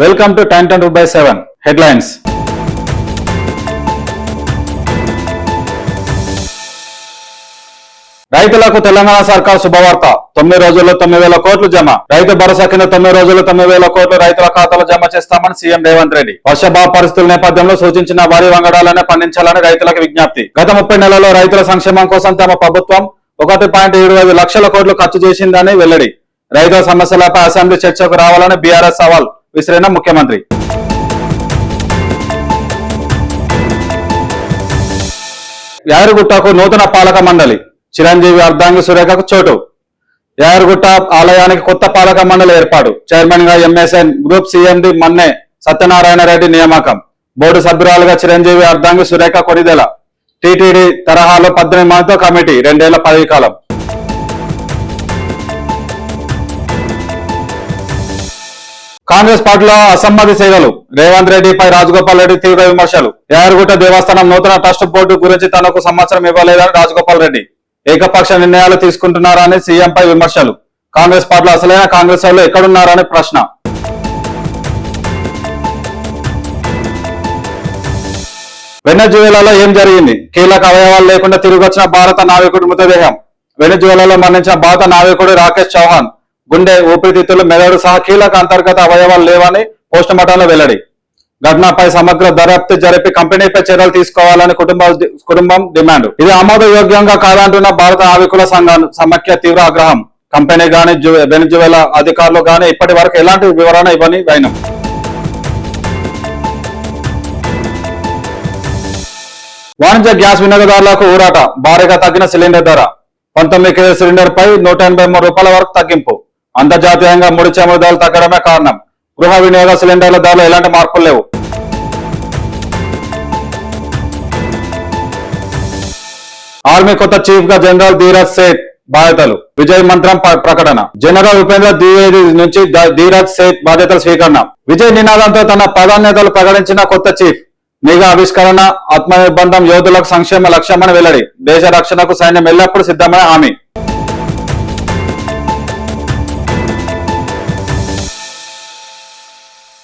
Welcome to Time 2/7 Headlines. రైతులకు తెలంగాణ సర్కార్ శుభవార్త. 9 రోజుల్లో 9,000 కోట్లు జమ. రైతు భరోసా కింద 9 రోజుల్లో 9,000 కోట్లు రైతుల ఖాతాలో జమ చేస్తామని సీఎం రేవంత్ రెడ్డి. వర్షాభావ పరిస్థితుల నేపథ్యంలో సూచించిన వరి వంగడాలనే పండించాలని రైతులకు విజ్ఞప్తి. గత 30 నెలల్లో రైతుల సంక్షేమం కోసం తమ ప్రభుత్వం 1.25 లక్షల కోట్లు ఖర్చు చేసిందని వెల్లడి. రైతుల సమస్యలపై అసెంబ్లీ చర్చకు రావాలని బీఆర్ఎస్ సవాల్ విసిరిన ముఖ్యమంత్రి. యాదగిరిగుట్టకు నూతన పాలక మండలి. చిరంజీవి అర్ధాంగి సురేఖకు చోటు. యాదగిరిగుట్ట ఆలయానికి కొత్త పాలక మండలి ఏర్పాటు. చైర్మన్ గా ఎంఎస్ఎన్ గ్రూప్ సిఎండి మన్నే సత్యనారాయణ రెడ్డి నియామకం. బోర్డు సభ్యురాలుగా చిరంజీవి అర్ధాంగి సురేఖ కొనిదెల. టీటీడీ తరహాలో 18 మందితో కమిటీ, 2 ఏళ్ల పదవీ కాలం. కాంగ్రెస్ పార్టీలో అసమ్మతి సేవలు. రేవంత్ రెడ్డిపై రాజగోపాల్ రెడ్డి తీవ్ర విమర్శలు. యాదగిరిగుట్ట దేవస్థానం నూతన ట్రస్ట్ బోర్డు గురించి తనకు సమాచారం ఇవ్వలేదని రాజగోపాల్ రెడ్డి. ఏకపక్ష నిర్ణయాలు తీసుకుంటున్నారని సీఎంపై విమర్శలు. కాంగ్రెస్ పార్టీలో అసలైన కాంగ్రెస్ వాళ్ళు ఎక్కడున్నారని ప్రశ్న. వెనెజువేలాలో ఏం జరిగింది? కీలక అవయవాలు లేకుండా తిరిగొచ్చిన భారత నావికుడి మృతదేహం. వెనెజువేలాలో మరణించిన భారత నావికుడు రాకేష్ చౌహాన్ గుండె, ఊపిరితిత్తులు, మెదడు సహా కీలక అంతర్గత అవయవాలు లేవని పోస్టుమార్టంలో వెల్లడి. ఘటనపై సమగ్ర దర్యాప్తు జరిపి కంపెనీపై చర్యలు తీసుకోవాలని కుటుంబం డిమాండ్. ఇది ఆమోదయోగ్యంగా కాదంటున్న భారత నావికుల సమాఖ్య తీవ్ర ఆగ్రహం. కంపెనీ గాని వెనెజువేలా అధికారులు గాని ఇప్పటి వరకు ఎలాంటి వివరణ ఇవ్వని వైనం. వాణిజ్య గ్యాస్ వినియోగదారులకు ఊరాట. భారీగా తగ్గిన సిలిండర్ ధర. 19 కేజీ సిలిండర్ పై 183 రూపాయల వరకు తగ్గింపు. అంతర్జాతీయంగా ముడి చమురు ధరలు తగ్గడమే కారణం. గృహ వినియోగ సిలిండర్ల ధరలో ఎలాంటి మార్పులు లేవు. ఆర్మీ కొత్త చీఫ్ గా జనరల్ ధీరజ్ సేఠ్ బాధ్యతలు. విజయ్ మంత్రం ప్రకటన. జనరల్ ఉపేంద్ర ద్వివేది నుంచి ధీరజ్ సేఠ్ బాధ్యతలు స్వీకరణ. విజయ్ నినాదంతో తన ప్రాధాన్యతలు ప్రకటించిన కొత్త చీఫ్. నిఘా ఆవిష్కరణ, ఆత్మనిర్బంధం, యోధులకు సంక్షేమ లక్ష్యమని వెల్లడి. దేశ రక్షణకు సైన్యం ఎల్లప్పుడూ సిద్ధమైన హామీ.